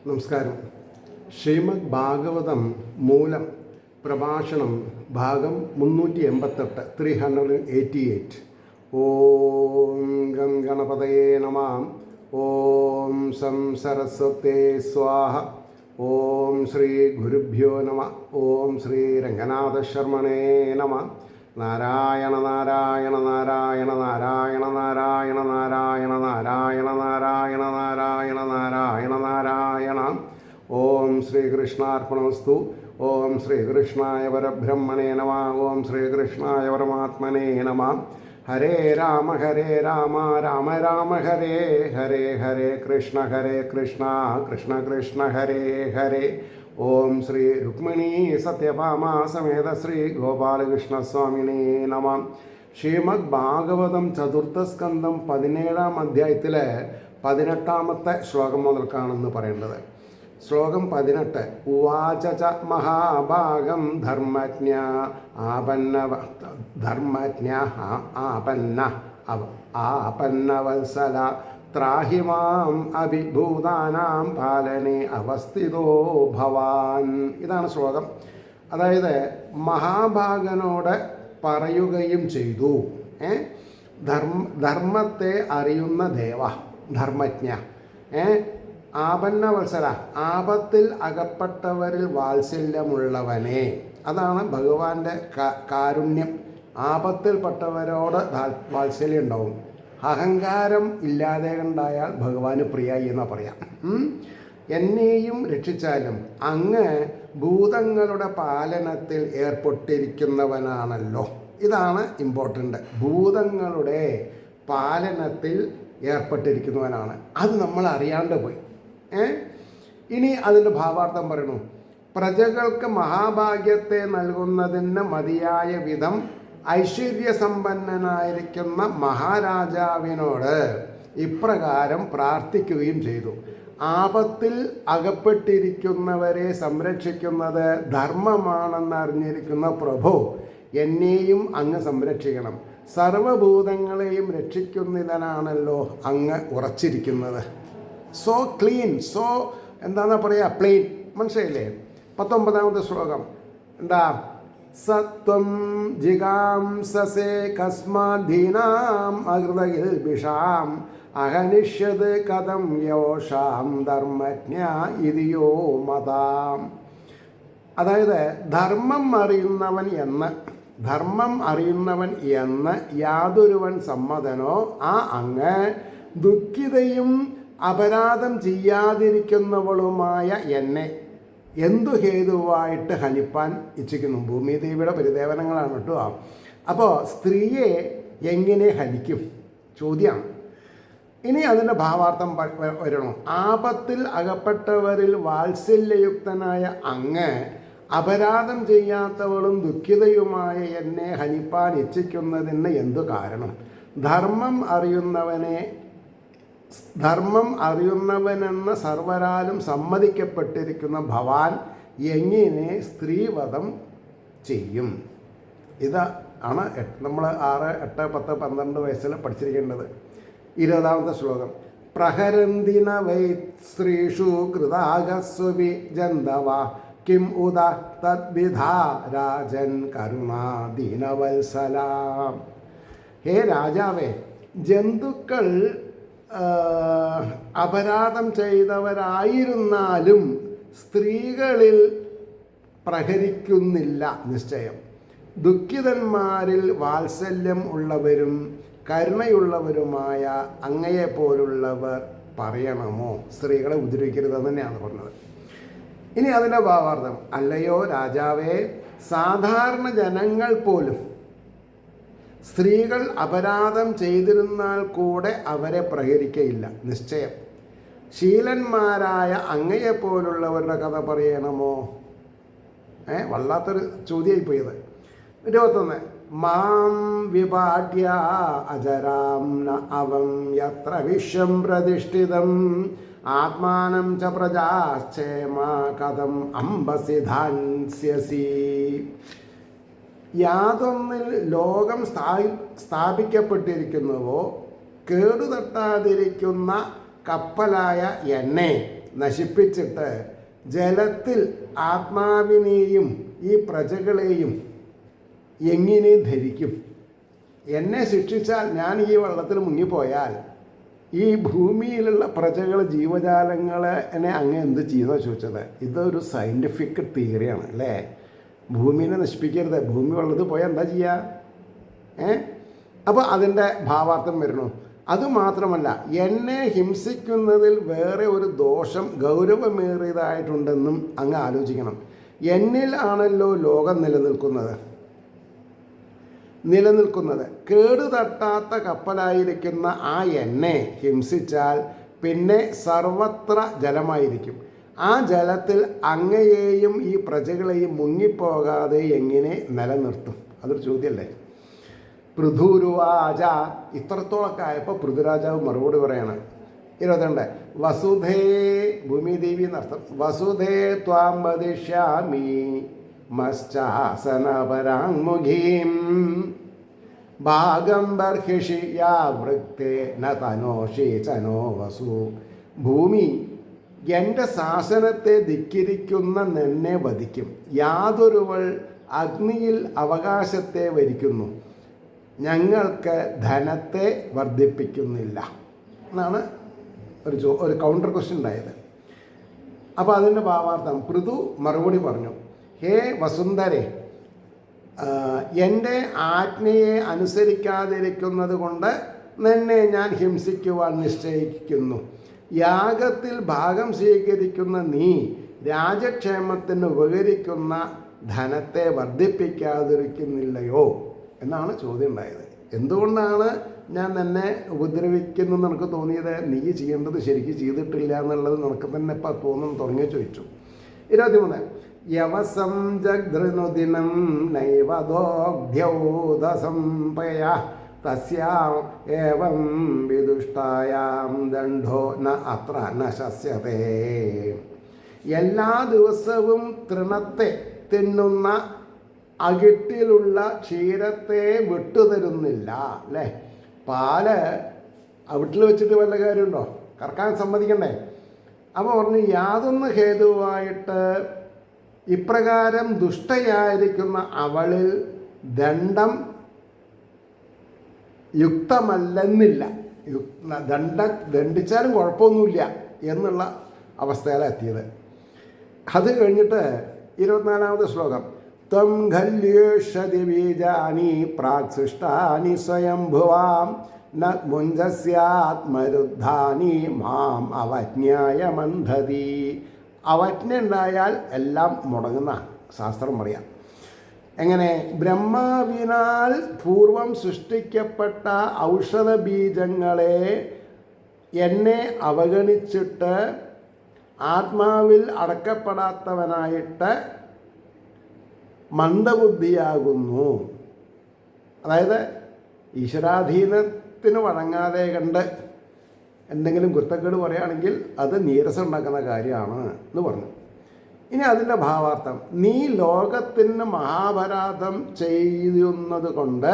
നമസ്കാരം. ശ്രീമദ് ഭാഗവതം മൂലം പ്രഭാഷണം ഭാഗം 388 388. ഓം ഗം ഗണപതയേ നമഃ. ഓം സം സരസ്വതേ സ്വാഹ. ഓം ശ്രീ ഗുരുഭ്യോ നമഃ. ഓം ശ്രീ രംഗനാഥശർമ്മണേ നമഃ. നാരായണ നാരായണ നാരായണ നാരായണ നാരായണ നാരായണ നാരായണ നാരായണ നാരായണ നാരായണ നാരായണ. ഓം ശ്രീകൃഷ്ണാർപ്പണമസ്തു. ഓം ശ്രീകൃഷ്ണായ പരബ്രഹ്മണേ നമഃ. ഓം ശ്രീകൃഷ്ണായ പരമാത്മനേ നമഃ. ഹരേ രാമ രാമ രാമ ഹരേ ഹരേ, ഹരേ കൃഷ്ണ കൃഷ്ണ കൃഷ്ണ ഹരേ ഹരേ. ഓം ശ്രീ രുക്മിണീ സത്യഭാമ സമേത ശ്രീ ഗോപാലകൃഷ്ണസ്വാമിനേ നമഃ. ശ്രീമദ് ഭാഗവതം ചതുർത്ഥസ്കന്ധം 17-ാം അധ്യായത്തിലെ 18-ാമത്തെ ശ്ലോകം മുതൽക്കാണെന്ന് പറയേണ്ടത്. ശ്ലോകം 18. ഉവാച ച മഹാഭാഗം ധർമ്മജ്ഞ ആപന്നവത്സല ത്രാഹി മാം അഭിഭൂതാനാം പാലനെ അവസ്ഥിതോ ഭവാൻ. ഇതാണ് ശ്ലോകം. അതായത് മഹാഭാഗനോട് പറയുകയും ചെയ്തു, ധർമ്മത്തെ അറിയുന്ന ദേവ, ധർമ്മജ്ഞ, ആപന്നവത്സല, ആപത്തിൽ അകപ്പെട്ടവരിൽ വാത്സല്യമുള്ളവനെ. അതാണ് ഭഗവാന്റെ കാരുണ്യം. ആപത്തിൽപ്പെട്ടവരോട് വാത്സല്യം ഉണ്ടാവും. അഹങ്കാരം ഇല്ലാതെ ഉണ്ടായാൽ ഭഗവാന് പ്രിയായി എന്ന് പറയാം. എന്നെയും രക്ഷിച്ചാലും അങ്ങ് ഭൂതങ്ങളുടെ പാലനത്തിൽ ഏർപ്പെട്ടിരിക്കുന്നവനാണല്ലോ. ഇതാണ് ഇമ്പോർട്ടൻ്റ്. ഭൂതങ്ങളുടെ പാലനത്തിൽ ഏർപ്പെട്ടിരിക്കുന്നവനാണ്. അത് നമ്മൾ അറിയാണ്ട് പോയി. ഇനി അതിൻ്റെ ഭാവാർത്ഥം പറയണു. പ്രജകൾക്ക് മഹാഭാഗ്യത്തെ നൽകുന്നതിന് മതിയായ വിധം ഐശ്വര്യസമ്പന്നനായിരിക്കുന്ന മഹാരാജാവിനോട് ഇപ്രകാരം പ്രാർത്ഥിക്കുകയും ചെയ്തു. ആപത്തിൽ അകപ്പെട്ടിരിക്കുന്നവരെ സംരക്ഷിക്കുന്നത് ധർമ്മമാണെന്നറിഞ്ഞിരിക്കുന്ന പ്രഭു, എന്നെയും അങ്ങ് സംരക്ഷിക്കണം. സർവഭൂതങ്ങളെയും രക്ഷിക്കുന്നതിനാണല്ലോ അങ്ങ് ഉറച്ചിരിക്കുന്നത്. സോ ക്ലീൻ, സോ എന്താണെന്നാ പറയുക, പ്ലെയിൻ. മനസ്സിലായില്ലേ? 19-ാമത്തെ ശ്ലോകം എന്താ? സത്വം ജിഗാംസസേ കസ്മാധീനാം അഹൃതകിൽബിഷാം അഹനിഷ്യത് കഥം യോഷാം ധർമ്മജ്ഞ ഇതിയോ മതാം. അതായത് ധർമ്മം അറിയുന്നവൻ എന്ന് യാതൊരുവൻ സമ്മതനോ ആ അങ്ങ് ദുഃഖിതയും അപരാധം ചെയ്യാതിരിക്കുന്നവളുമായ എന്നെ എന്തു ഹേതുവായിട്ട് ഹനിപ്പാൻ ഇച്ഛിക്കുന്നു. ഭൂമിദേവിയുടെ പരിദേവനങ്ങളാണ് കേട്ടോ. അപ്പോൾ സ്ത്രീയെ എങ്ങനെ ഹനിക്കും ചോദ്യമാണ്. ഇനി അതിൻ്റെ ഭാവാർത്ഥം വരണം. ആപത്തിൽ അകപ്പെട്ടവരിൽ വാത്സല്യയുക്തനായ അങ്ങ് അപരാധം ചെയ്യാത്തവളും ദുഃഖിതയുമായ എന്നെ ഹനിപ്പാൻ ഇച്ഛിക്കുന്നതിന് എന്തു കാരണം? ധർമ്മം അറിയുന്നവനെന്ന സർവരാലും സമ്മതിക്കപ്പെട്ടിരിക്കുന്ന ഭവാൻ എങ്ങനെ സ്ത്രീവധം ചെയ്യും? ഇതാണ് നമ്മൾ 6, 8, 10, 12 വയസ്സിൽ പഠിച്ചിരിക്കേണ്ടത്. 20-ാമത്തെ ശ്ലോകം. പ്രഹരന്തിന വൈ സ്ത്രീഷു കൃതാഗസ്വപി ജന്തവ കിം ഉദ തദ്വിധാ രാജൻ കരുണാദീനവത്സല. ഹേ രാജാവേ, ജന്തുക്കൾ അപരാധം ചെയ്തവരായിരുന്നാലും സ്ത്രീകളിൽ പ്രഹരിക്കുന്നില്ല നിശ്ചയം. ദുഃഖിതന്മാരിൽ വാത്സല്യം ഉള്ളവരും കരുണയുള്ളവരുമായ അങ്ങയെപ്പോലുള്ളവർ പറയണമോ സ്ത്രീകളെ ഉപദ്രവിക്കരുതെന്ന് തന്നെയാണ് പറഞ്ഞത്. ഇനി അതിൻ്റെ ഭാവാർത്ഥം. അല്ലയോ രാജാവേ, സാധാരണ ജനങ്ങൾ പോലും സ്ത്രീകൾ അപരാധം ചെയ്തിരുന്നാൽ കൂടെ അവരെ പ്രഹരിക്കയില്ല നിശ്ചയം. ശീലന്മാരായ അങ്ങയെപ്പോലുള്ളവരുടെ കഥ പറയണമോ? വല്ലാത്തൊരു ചോദ്യമായിപ്പോയത്. 21. മാം വിപാട്യ അജരാം ന അവം യത്ര വിശ്വം പ്രതിഷ്ഠിതം ആത്മാനം ച പ്രജാക്ഷേമ കഥം അംബസി ധാൻസ്യസി. യാതൊന്നിൽ ലോകം സ്ഥാപിക്കപ്പെട്ടിരിക്കുന്നുവോ കേടുതട്ടാതിരിക്കുന്ന കപ്പലായ എന്നെ നശിപ്പിച്ചിട്ട് ജലത്തിൽ ആത്മാവിനെയും ഈ പ്രജകളെയും എങ്ങനെ ധരിക്കും? എന്നെ ശിക്ഷിച്ചാൽ, ഞാൻ ഈ വെള്ളത്തിൽ മുങ്ങിപ്പോയാൽ ഈ ഭൂമിയിലുള്ള പ്രജകൾ, ജീവജാലങ്ങളെ അങ്ങ് എന്ത് ചെയ്യുന്നോ ചോദിച്ചത്. ഇതൊരു സയൻറ്റിഫിക് തിയറിയാണ് അല്ലേ. ഭൂമിനെ നശിപ്പിക്കരുത്, ഭൂമി വെള്ളത്തിൽ പോയാൽ എന്താ ചെയ്യുക? അപ്പോൾ അതിൻ്റെ ഭാവാർത്ഥം വരുന്നു. അതുമാത്രമല്ല, എന്നെ ഹിംസിക്കുന്നതിൽ വേറെ ഒരു ദോഷം ഗൗരവമേറിയതായിട്ടുണ്ടെന്നും അങ്ങ് ആലോചിക്കണം. എന്നിൽ ആണല്ലോ ലോകം നിലനിൽക്കുന്നത്. കേടുതട്ടാത്ത കപ്പലായിരിക്കുന്ന ആ എന്നെ ഹിംസിച്ചാൽ പിന്നെ സർവത്ര ജലമായിരിക്കും. ആ ജലത്തിൽ അങ്ങയെയും ഈ പ്രജകളെയും മുങ്ങിപ്പോകാതെ എങ്ങനെ നിലനിർത്തും? അതൊരു ചോദ്യമല്ലേ. പൃഥുരുവാച. ഇത്രത്തോളൊക്കെ ആയപ്പോൾ പൃഥുരാജാവ് മറുപടി പറയാണ്. 22 വസുധേ, ഭൂമിദേവി എന്നർത്ഥം. വസുധേ ത്വാം വദിഷ്യാമി മശ്ചാസനപരാങ്മുഖീം ഭാഗം ബർഹിഷി യാ വൃക്തേ ന തനോഷി ചനോ വസു. ഭൂമി എൻ്റെ ശാസനത്തെ ധിക്കരിക്കുന്ന നിന്നെ വധിക്കും. യാതൊരുവൾ അഗ്നിയിൽ അവകാശത്തെ വരിക്കുന്നു. ഞങ്ങൾക്ക് ധനത്തെ വർദ്ധിപ്പിക്കുന്നില്ല എന്നാണ് ഒരു കൗണ്ടർ ക്വസ്റ്റ്യൻ ഉണ്ടായത്. അപ്പോൾ അതിൻ്റെ ഭാവാർത്ഥം, പൃഥു മറുപടി പറഞ്ഞു, ഹേ വസുന്ധരെ, എൻ്റെ ആജ്ഞയെ അനുസരിക്കാതിരിക്കുന്നത് കൊണ്ട് നിന്നെ ഞാൻ ഹിംസിക്കുവാൻ നിശ്ചയിക്കുന്നു. യാഗത്തിൽ ഭാഗം സ്വീകരിക്കുന്ന നീ രാജക്ഷേമത്തിന് ഉപകരിക്കുന്ന ധനത്തെ വർദ്ധിപ്പിക്കാതിരിക്കുന്നില്ലയോ എന്നാണ് ചോദ്യം ഉണ്ടായത്. എന്തുകൊണ്ടാണ് ഞാൻ നിന്നെ ഉപദ്രവിക്കുന്നെന്ന് എനിക്ക് തോന്നിയത്? നീ ചെയ്യേണ്ടത് ശരിക്കും ചെയ്തിട്ടില്ല എന്നുള്ളത് നിനക്ക് തന്നെ ഇപ്പം തോന്നുന്നു തുടങ്ങി ചോദിച്ചു. 23 യവസം ജഗ്ധൃനുദിനം നൈവദോഗ്ധ്യൗദസംപയ തസ്യാം ഏവം വിദുഷ്ടായാം ദണ്ഡോ ന അത്ര ന ശസ്യതേ. എല്ലാ ദിവസവും തൃണത്തെ തിന്നുന്ന അകിട്ടിലുള്ള ക്ഷീരത്തെ വിട്ടുതരുന്നില്ല അല്ലേ. പാല് അവിട്ടിൽ വെച്ചിട്ട് വല്ല കാര്യമുണ്ടോ? കറക്കാൻ സമ്മതിക്കണ്ടേ? അപ്പോൾ പറഞ്ഞു, യാതൊന്ന് ഹേതുവായിട്ട് ഇപ്രകാരം ദുഷ്ടയായിരിക്കുന്ന അവളിൽ ദണ്ഡം യുക്തമല്ലെന്നില്ല. ദണ്ഡിച്ചാലും കുഴപ്പമൊന്നുമില്ല എന്നുള്ള അവസ്ഥയിലെത്തിയത്. അത് കഴിഞ്ഞിട്ട് 24ാമത്തെ ശ്ലോകം, ത്വം ഖല്യേഷതി ബീജാനി പ്രാക്സൃഷ്ടാനി സ്വയംഭുവാം ന മുഞ്ചസ്യാത്മരുദ്ധാനി മാം അവജ്ഞായ മന്ധതി. അവജ്ഞ ഉണ്ടായാൽ എല്ലാം മുടങ്ങുന്ന ശാസ്ത്രം പറയാം. എങ്ങനെ? ബ്രഹ്മാവിനാൽ പൂർവം സൃഷ്ടിക്കപ്പെട്ട ഔഷധ ബീജങ്ങളെ എന്നെ അവഗണിച്ചിട്ട് ആത്മാവിൽ അടക്കപ്പെടാത്തവനായിട്ട് മന്ദബുദ്ധിയാകുന്നു. അതായത് ഈശ്വരാധീനത്തിന് വഴങ്ങാതെ കണ്ട് എന്തെങ്കിലും കുരുത്തക്കേട് പറയുകയാണെങ്കിൽ അത് നീരസം ഉണ്ടാക്കുന്ന കാര്യമാണ് എന്ന് പറഞ്ഞു. ഇനി അതിൻ്റെ ഭാവാർത്ഥം, നീ ലോകത്തിന് മഹാപരാധം ചെയ്യുന്നത് കൊണ്ട്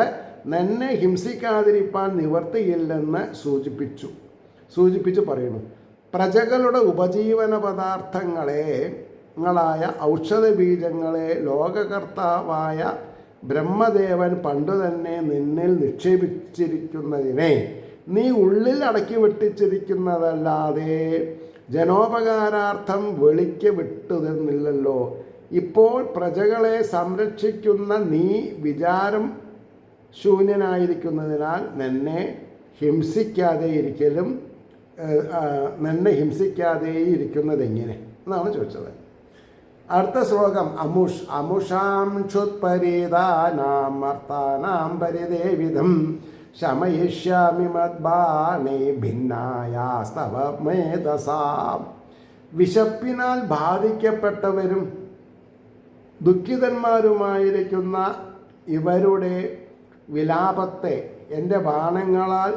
നിന്നെ ഹിംസിക്കാതിരിക്കാൻ നിവർത്തിയില്ലെന്ന് സൂചിപ്പിച്ചു പറയുന്നു. പ്രജകളുടെ ഉപജീവന പദാർത്ഥങ്ങളായ ഔഷധ ബീജങ്ങളെ ലോകകർത്താവായ ബ്രഹ്മദേവൻ പണ്ടുതന്നെ നിന്നിൽ നിക്ഷേപിച്ചിരിക്കുന്നതിനെ നീ ഉള്ളിൽ അടക്കി വെട്ടിച്ചിരിക്കുന്നതല്ലാതെ ജനോപകാരാർത്ഥം വെളിക്ക് വിട്ടുതന്നില്ലല്ലോ. ഇപ്പോൾ പ്രജകളെ സംരക്ഷിക്കുന്ന നീ വിചാരം ശൂന്യനായിരിക്കുന്നതിനാൽ നിന്നെ ഹിംസിക്കാതെ ഇരിക്കുന്നതെങ്ങനെ എന്നാണ് ചോദിച്ചത്. അടുത്ത ശ്ലോകം, അമുഷാം ക്ഷുത്പരീതാനാം അർത്ഥാനാം പരിദേവിധം ശമയിഷ്യാമി മദ്ബാണേ ഭിന്നായാസ്തവ മേധസാം. വിശപ്പിനാൽ ബാധിക്കപ്പെട്ടവരും ദുഃഖിതന്മാരുമായിരിക്കുന്ന ഇവരുടെ വിലാപത്തെ എൻ്റെ ബാണങ്ങളാൽ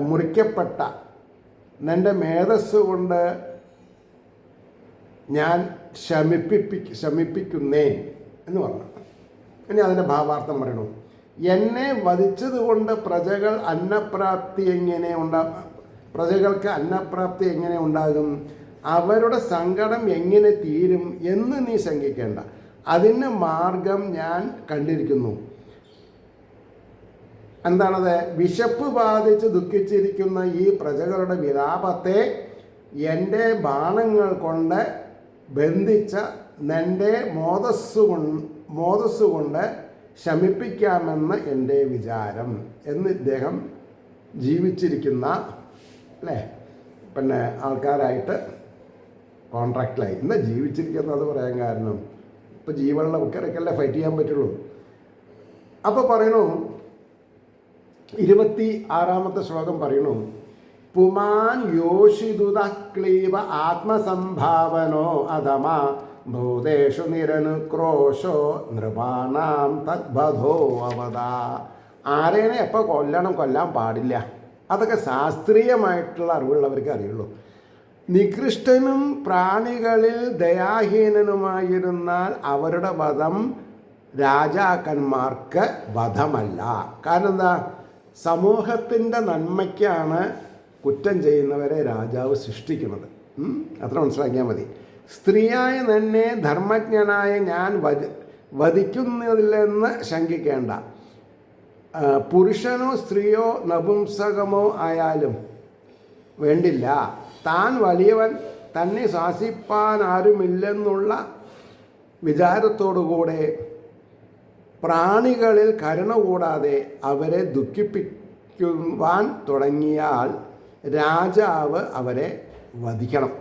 മുറിക്കപ്പെട്ട നിൻ്റെ മേധസ്സുകൊണ്ട് ഞാൻ ശമിപ്പിക്കുന്നേ എന്ന് പറഞ്ഞു. ഇനി അതിൻ്റെ ഭാവാർത്ഥം പറയണു. എന്നെ വധിച്ചതുകൊണ്ട് പ്രജകൾ അന്നപ്രാപ്തി എങ്ങനെ പ്രജകൾക്ക് അന്നപ്രാപ്തി എങ്ങനെ ഉണ്ടാകും, അവരുടെ സങ്കടം എങ്ങനെ തീരും എന്ന് നീ ശങ്കിക്കേണ്ട. അതിന് മാർഗം ഞാൻ കണ്ടിരിക്കുന്നു. എന്താണത്? വിശപ്പ് ബാധിച്ച് ദുഃഖിച്ചിരിക്കുന്ന ഈ പ്രജകളുടെ വിലാപത്തെ എൻ്റെ ബാണങ്ങൾ കൊണ്ട് ബന്ധിച്ച നിൻ്റെ മോദസ്സുകൊണ്ട് ശമിപ്പിക്കാമെന്ന് എൻ്റെ വിചാരം എന്ന് ഇദ്ദേഹം ജീവിച്ചിരിക്കുന്ന അല്ലേ പിന്നെ ആൾക്കാരായിട്ട് കോൺട്രാക്റ്റിലായി. എന്താ ജീവിച്ചിരിക്കുന്നത് പറയാൻ കാരണം? ഇപ്പോൾ ജീവനുള്ള ഉക്കരക്കല്ലേ ഫൈറ്റ് ചെയ്യാൻ പറ്റുള്ളൂ. അപ്പോൾ പറയണു 26-ാമത്തെ ശ്ലോകം പറയണു, പുമാൻ യോഷിതുത ക്ലീവ ആത്മസംഭാവനോ അധമ ഭൂതേഷു നിരനുക്രോശോ നൃപാണാം തദ്ബധോ അവത. ആരേനെ എപ്പോൾ കൊല്ലാൻ പാടില്ല, അതൊക്കെ ശാസ്ത്രീയമായിട്ടുള്ള അറിവുള്ളവർക്ക് അറിയുള്ളൂ. നികൃഷ്ടനും പ്രാണികളിൽ ദയാഹീനനുമായിരുന്നാൽ അവരുടെ വധം രാജാക്കന്മാർക്ക് വധമല്ല. കാരണം എന്താ? സമൂഹത്തിൻ്റെ നന്മയ്ക്കാണ് കുറ്റം ചെയ്യുന്നവരെ രാജാവ് സൃഷ്ടിക്കുന്നത്. അത്ര മനസ്സിലാക്കിയാൽ മതി. സ്ത്രീയായ തന്നെ ധർമ്മജ്ഞനായ ഞാൻ വധിക്കുന്നില്ലെന്ന് ശങ്കിക്കേണ്ട. പുരുഷനോ സ്ത്രീയോ നപുംസകമോ ആയാലും വേണ്ടില്ല, താൻ വലിയവൻ, തന്നെ ശാസിപ്പാൻ ആരുമില്ലെന്നുള്ള വിചാരത്തോടുകൂടെ പ്രാണികളിൽ കരുണ കൂടാതെ അവരെ ദുഃഖിപ്പിക്കുവാൻ തുടങ്ങിയാൽ രാജാവ് അവരെ വധിക്കണം.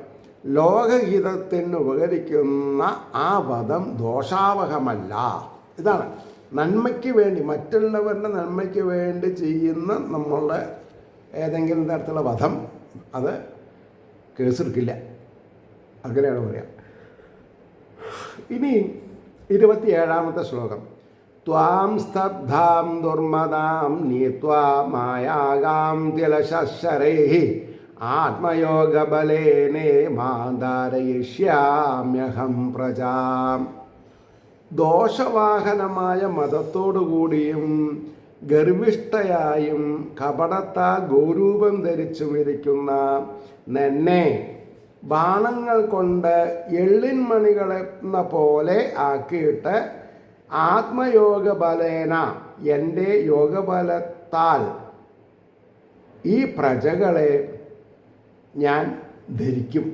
ലോകഹിതത്തിന് ഉപകരിക്കുന്ന ആ വധം ദോഷാവഹമല്ല. ഇതാണ് നന്മയ്ക്ക് വേണ്ടി, മറ്റുള്ളവരുടെ നന്മയ്ക്ക് വേണ്ടി ചെയ്യുന്ന നമ്മളുടെ ഏതെങ്കിലും തരത്തിലുള്ള വധം അത് കേസെടുക്കില്ല. അങ്ങനെയാണ് പറയാം. ഇനി 27-ാമത്തെ ശ്ലോകം, ത്വാം സ്തബ്ധാം ദുർമദാം നീത്വാ മായാഗാം തിലശരൈഹി ആത്മയോഗബലേനേ മാതാരയിഷ്യാമ്യഹം പ്രജാം. ദോഷവാഹനമായ മതത്തോടുകൂടിയും ഗർവിഷ്ഠയായും കപടത്താൽ ഗോരൂപം ധരിച്ചും ഇരിക്കുന്ന നിന്നെ ബാണങ്ങൾ കൊണ്ട് എള്ളിൻമണികളെന്ന പോലെ ആക്കിയിട്ട് ആത്മയോഗബലേന എൻ്റെ യോഗബലത്താൽ ഈ പ്രജകളെ ഞാൻ ധരിക്കും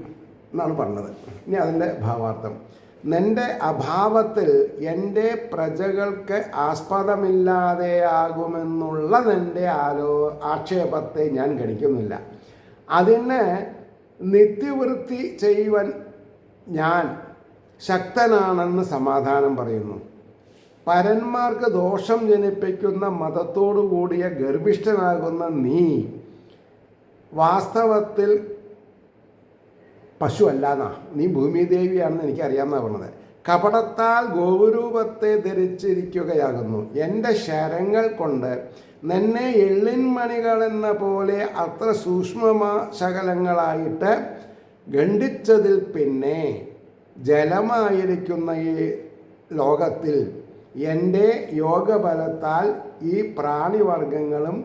എന്നാണ് പറഞ്ഞത്. ഇനി അതിൻ്റെ ഭാവാർത്ഥം, നിൻ്റെ അഭാവത്തിൽ എൻ്റെ പ്രജകൾക്ക് ആസ്പദമില്ലാതെയാകുമെന്നുള്ള നിൻ്റെ ആക്ഷേപത്തെ ഞാൻ ഗണിക്കുന്നില്ല. അതിന് നിത്യവൃത്തി ചെയ്യുവാൻ ഞാൻ ശക്തനാണെന്ന് സമാധാനം പറയുന്നു. പരന്മാർക്ക് ദോഷം ജനിപ്പിക്കുന്ന മതത്തോടു കൂടിയ ഗർഭിഷ്ഠനാകുന്ന നീ വാസ്തവത്തിൽ പശു അല്ലാന്നാ, നീ ഭൂമിദേവിയാണെന്ന് എനിക്കറിയാമെന്നാണ് പറഞ്ഞത്. കപടത്താൽ ഗോരൂപത്തെ ധരിച്ചിരിക്കുകയാകുന്നു. എൻ്റെ ശരങ്ങൾ കൊണ്ട് നിന്നെ എള്ളിൻമണികളെന്ന പോലെ അത്ര സൂക്ഷ്മശകലങ്ങളായിട്ട് ഖണ്ഡിച്ചതിൽ പിന്നെ ജലമായിരിക്കുന്ന ഈ ലോകത്തിൽ എൻ്റെ യോഗബലത്താൽ ഈ പ്രാണിവർഗങ്ങളും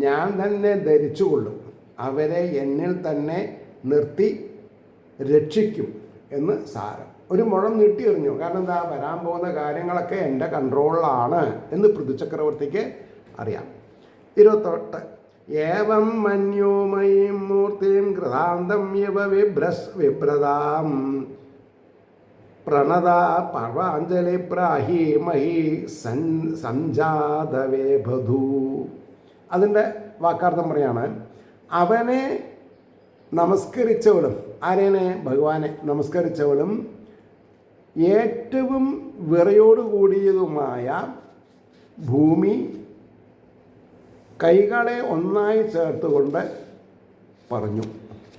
ഞാൻ തന്നെ ധരിച്ചുകൊള്ളും. അവരെ എന്നിൽ തന്നെ നിർത്തി രക്ഷിക്കും എന്ന് സാരം. ഒരു മുഴം നീട്ടി എറിഞ്ഞു. കാരണം എന്താ? വരാൻ പോകുന്ന കാര്യങ്ങളൊക്കെ എൻ്റെ കൺട്രോളിലാണ് എന്ന് പൃഥുചക്രവർത്തിക്ക് അറിയാം. 28 ഏവം മന്യോമയീം മൂർത്തിം കൃതാന്തം ഇവ വിഭ്രതാം പ്രണത പർവാഞ്ജലി പ്രാഹീമഹി സഞ്ജാതവേ ബധൂ. അതിൻ്റെ വാക്കാർത്ഥം പറയാണ്, അവനെ നമസ്കരിച്ചവളും, ആരേനെ? ഭഗവാനെ നമസ്കരിച്ചവളും ഏറ്റവും വിറയോടുകൂടിയതുമായ ഭൂമി കൈകളെ ഒന്നായി ചേർത്തുകൊണ്ട് പറഞ്ഞു.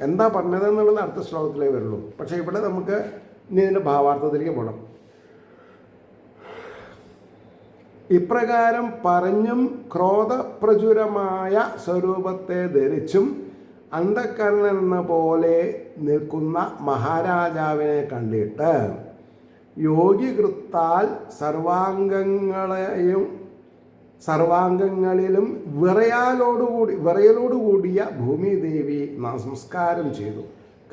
എന്താ പറഞ്ഞതെന്നുള്ളത് അടുത്ത ശ്ലോകത്തിലേ വരുള്ളൂ. പക്ഷേ ഇവിടെ നമുക്ക് ഇനി ഇതിൻ്റെ ഭാവാർത്ഥത്തിലേക്ക് പോകണം. ഇപ്രകാരം പറഞ്ഞും ക്രോധപ്രചുരമായ സ്വരൂപത്തെ ധരിച്ചും അന്ധകരണൻ എന്ന പോലെ നിൽക്കുന്ന മഹാരാജാവിനെ കണ്ടിട്ട് യോഗികൃത്താൽ സർവാംഗങ്ങളെയും സർവാംഗങ്ങളിലും വിറയലോടുകൂടിയ ഭൂമിദേവി നമസ്കാരം ചെയ്തു.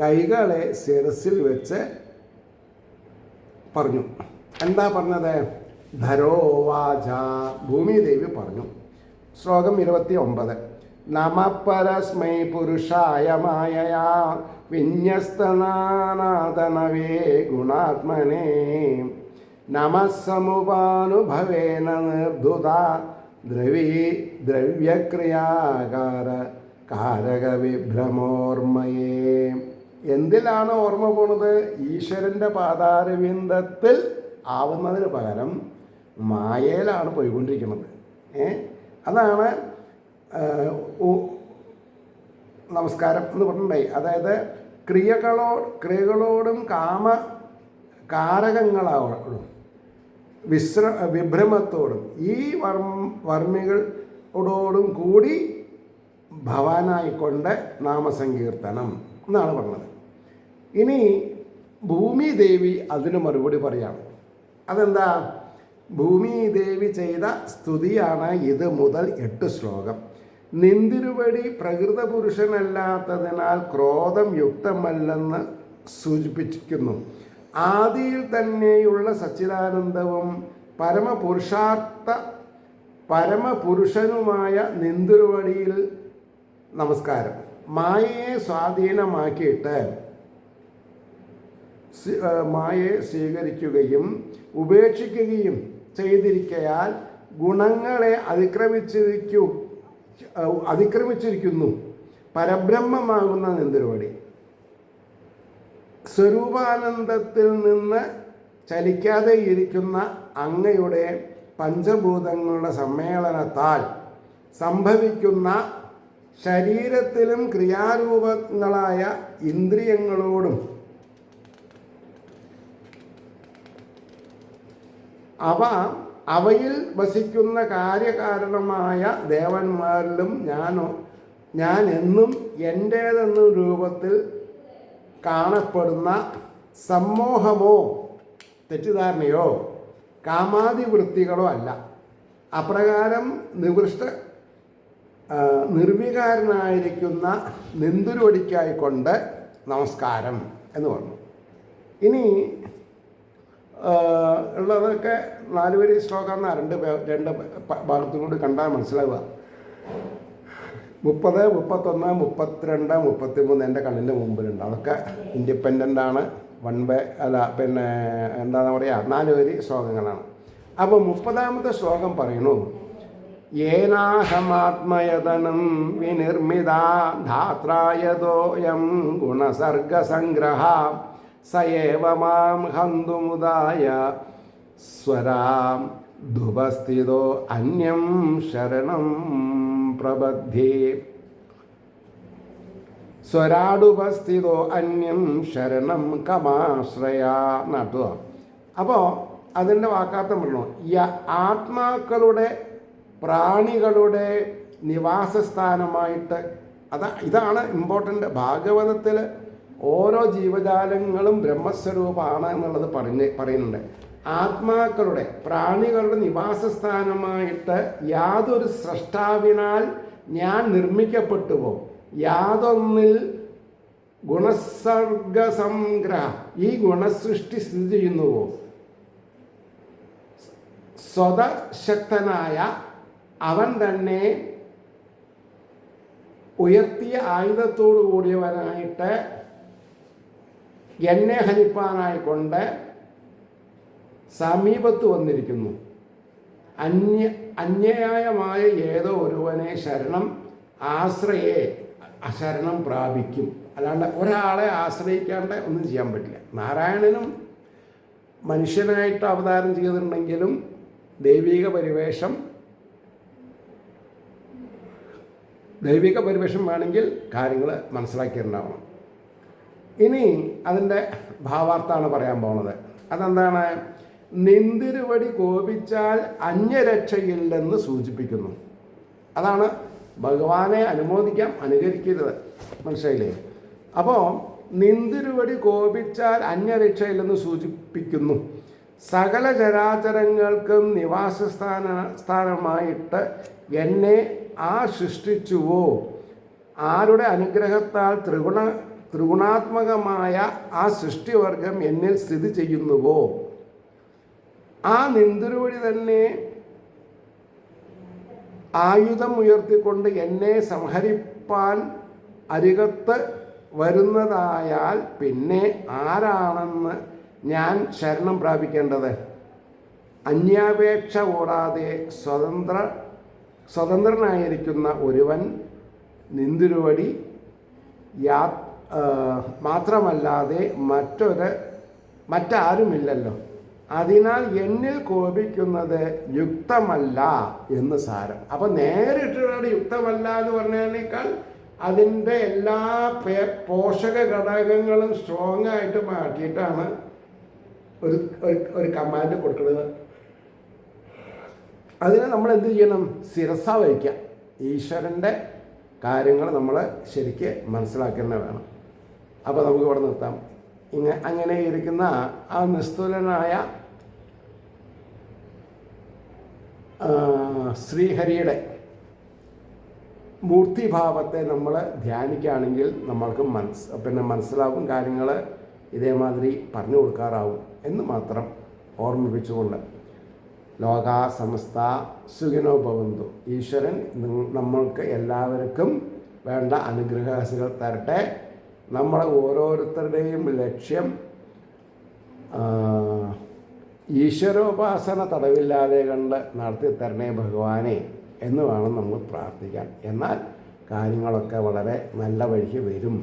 കൈകളെ ശിരസിൽ വെച്ച് പറഞ്ഞു. എന്താ പറഞ്ഞത്? ധരോവാച, ഭൂമിദേവി പറഞ്ഞു. ശ്ലോകം 29. നമപരസ്മൈ പുരുഷായ മായയാ വിന്യസ്തനാനാതനവേ ഗുണാത്മനേ നമസ്സമുപാനുഭവേന നിർധുത കാരക വിഭ്രമോർമ്മയേ. എന്തിലാണ് ഓർമ്മ പോണത്? ഈശ്വരൻ്റെ പാതാരവിന്ദത്തിൽ ആവുന്നതിന് പകരം മായയിലാണ് പോയിക്കൊണ്ടിരിക്കുന്നത്. അതാണ് നമസ്കാരം എന്ന് പറഞ്ഞിട്ടുണ്ടായി. അതായത് ക്രിയകളോടും കാരകങ്ങളോടും വിഭ്രമത്തോടും ഈ വർമ്മികളോടും കൂടി ഭവാനായിക്കൊണ്ട് നാമസങ്കീർത്തനം എന്നാണ് പറഞ്ഞത്. ഇനി ഭൂമിദേവി അതിന് മറുപടി പറയാണ്. അതെന്താ? ഭൂമിദേവി ചെയ്ത സ്തുതിയാണ് ഇത് മുതൽ 8 ശ്ലോകം. നിന്തിരുവടി പ്രകൃത പുരുഷനല്ലാത്തതിനാൽ ക്രോധം യുക്തമല്ലെന്ന് സൂചിപ്പിക്കുന്നു. ആദിയിൽ തന്നെയുള്ള സച്ചിദാനന്ദവും പരമപുരുഷനുമായ നിന്തിരുവടിയിൽ നമസ്കാരം. മായയെ സ്വാധീനമാക്കിയിട്ട് മായയെ സ്വീകരിക്കുകയും ഉപേക്ഷിക്കുകയും ചെയ്തിരിക്കയാൽ ഗുണങ്ങളെ അതിക്രമിച്ചിരിക്കുന്നു പരബ്രഹ്മമാകുന്ന നിന്തിരുവടി. സ്വരൂപാനന്ദത്തിൽ നിന്ന് ചലിക്കാതെ ഇരിക്കുന്ന അങ്ങയുടെ പഞ്ചഭൂതങ്ങളുടെ സമ്മേളനത്താൽ സംഭവിക്കുന്ന ശരീരത്തിലും ക്രിയാരൂപങ്ങളായ ഇന്ദ്രിയങ്ങളോടും അവയിൽ വസിക്കുന്ന കാര്യകാരണമായ ദേവന്മാരിലും ഞാൻ എന്നും എൻ്റേതെന്ന രൂപത്തിൽ കാണപ്പെടുന്ന സമ്മോഹമോ തെറ്റിദ്ധാരണയോ കാമാതിവൃത്തികളോ അല്ല. അപ്രകാരം നിർവികാരനായിരിക്കുന്ന നിന്തുരുവടിക്കായിക്കൊണ്ട് നമസ്കാരം എന്ന് പറഞ്ഞു. ഇനി ഉള്ളതൊക്കെ 4 വരി ശ്ലോകം എന്നാണ് രണ്ട് ഭാഗത്തും കൂടി കണ്ടാൽ മനസ്സിലാവുക. 30, 31, 32, 33 എൻ്റെ കണ്ണിൻ്റെ മുമ്പിലുണ്ട്. അതൊക്കെ ഇൻഡിപെൻഡൻ്റ് ആണ്. എന്താണെന്ന് പറയുക, 4 വരി ശ്ലോകങ്ങളാണ്. അപ്പോൾ 30ാമത്തെ ശ്ലോകം പറയുന്നു: യേനാഹമാത്മയതനം വിനിർമ്മിത ധാത്രായതോയം ഗുണസർഗസംഗ്രഹ സയേവ മാം ഹന്തുമുദായ സ്വരാം ധുപസ്ഥിതോ അന്യം ശരണം പ്രബദ്ധേ. സ്വരാടുപസ്ഥിതോ അന്യം ശരണം കമാശ്രയ നട്ടുക. അപ്പോൾ അതിൻ്റെ വാക്കാർത്ഥം പറഞ്ഞു, ആത്മാക്കളുടെ പ്രാണികളുടെ നിവാസസ്ഥാനമായിട്ട് ഇതാണ് ഇമ്പോർട്ടൻ്റ്. ഭാഗവതത്തിൽ ഓരോ ജീവജാലങ്ങളും ബ്രഹ്മസ്വരൂപമാണ് എന്നുള്ളത് പറയുന്നുണ്ട്. ആത്മാക്കളുടെ പ്രാണികളുടെ നിവാസസ്ഥാനമായിട്ട് യാതൊരു സ്രഷ്ടാവിനാൽ ഞാൻ നിർമ്മിക്കപ്പെട്ടുവോ, യാതൊന്നിൽ ഗുണസർഗസംഗ്രഹ ഈ ഗുണസൃഷ്ടി സ്ഥിതി ചെയ്യുന്നുവോ, സ്വതശക്തനായ അവൻ തന്നെ ഉയർത്തിയ ആയുധത്തോടു കൂടിയവനായിട്ട് എന്നെ ഹനിപ്പാനായിക്കൊണ്ട് സമീപത്ത് വന്നിരിക്കുന്നു. അന്യായമായ ഏതോ ഒരുവനെ ശരണം പ്രാപിക്കും. അല്ലാണ്ട് ഒരാളെ ആശ്രയിക്കാണ്ട് ഒന്നും ചെയ്യാൻ പറ്റില്ല. നാരായണനും മനുഷ്യനായിട്ട് അവതാരം ചെയ്തിട്ടുണ്ടെങ്കിലും ദൈവിക പരിവേഷം വേണമെങ്കിൽ കാര്യങ്ങൾ മനസ്സിലാക്കിയിട്ടുണ്ടാവണം. ഇനി അതിൻ്റെ ഭാവാർത്ഥാണ് പറയാൻ പോകുന്നത്. അതെന്താണ്? നിന്തിരുവടി കോപിച്ചാൽ അന്യരക്ഷയില്ലെന്ന് സൂചിപ്പിക്കുന്നു. അതാണ് ഭഗവാനെ അനുമോദിക്കാം, അനുകരിക്കരുത്. മനസ്സിലായില്ലേ? അപ്പോൾ നിന്തിരുവടി കോപിച്ചാൽ അന്യരക്ഷയില്ലെന്ന് സൂചിപ്പിക്കുന്നു. സകല ചരാചരങ്ങൾക്കും സ്ഥാനമായിട്ട് എന്നെ സൃഷ്ടിച്ചുവോ, ആരുടെ അനുഗ്രഹത്താൽ ത്രിഗുണാത്മകമായ ആ സൃഷ്ടിവർഗം എന്നിൽ സ്ഥിതി ചെയ്യുന്നുവോ, ആ നിന്തുരുവടി തന്നെ ആയുധം ഉയർത്തിക്കൊണ്ട് എന്നെ സംഹരിപ്പാൻ അരികത്ത് വരുന്നതായാൽ പിന്നെ ആരാണെന്ന് ഞാൻ ശരണം പ്രാപിക്കേണ്ടത്? അന്യാപേക്ഷ കൂടാതെ സ്വതന്ത്രനായിരിക്കുന്ന ഒരുവൻ നിന്തിരുവടി മാത്രമല്ലാതെ മറ്റാരുമില്ലല്ലോ. അതിനാൽ എന്നിൽ കോപിക്കുന്നത് യുക്തമല്ല എന്ന് സാരം. അപ്പം നേരിട്ടുള്ള യുക്തമല്ല എന്ന് പറഞ്ഞതിനേക്കാൾ അതിൻ്റെ എല്ലാ പോഷക ഘടകങ്ങളും സ്ട്രോങ് ആയിട്ട് മാറ്റിയിട്ടാണ് ഒരു കമാൻഡ് കൊടുക്കുന്നത്. അതിനെ നമ്മൾ എന്ത് ചെയ്യണം? ശിരസ വയ്ക്കുക. ഈശ്വരൻ്റെ കാര്യങ്ങൾ നമ്മൾ ശരിക്ക് മനസ്സിലാക്കുന്ന വേണം. അപ്പോൾ നമുക്ക് ഇവിടെ നിർത്താം. അങ്ങനെ ഇരിക്കുന്ന ആ നിസ്തുലനായ ശ്രീഹരിയുടെ മൂർത്തിഭാവത്തെ നമ്മൾ ധ്യാനിക്കുകയാണെങ്കിൽ നമ്മൾക്ക് മനസ്സിലാവും, കാര്യങ്ങൾ ഇതേമാതിരി പറഞ്ഞു കൊടുക്കാറാവും എന്ന് മാത്രം ഓർമ്മിപ്പിച്ചുകൊണ്ട് ലോകാ സമസ്ത സുഖിനോ ഭവന്തു. ഈശ്വരൻ നമ്മൾക്ക് എല്ലാവർക്കും വേണ്ട അനുഗ്രഹാസികൾ തരട്ടെ. നമ്മുടെ ഓരോരുത്തരുടെയും ലക്ഷ്യം ഈശ്വരോപാസന തടവില്ലാതെ കണ്ട് നടത്തി തരണേ ഭഗവാനെ എന്ന് വേണം നമ്മൾ പ്രാർത്ഥിക്കാൻ. എന്നാൽ കാര്യങ്ങളൊക്കെ വളരെ നല്ല വഴിക്ക് വരും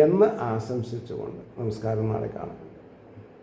എന്ന് ആശംസിച്ചുകൊണ്ട് നമസ്കാരം, നാളെ കാണാം.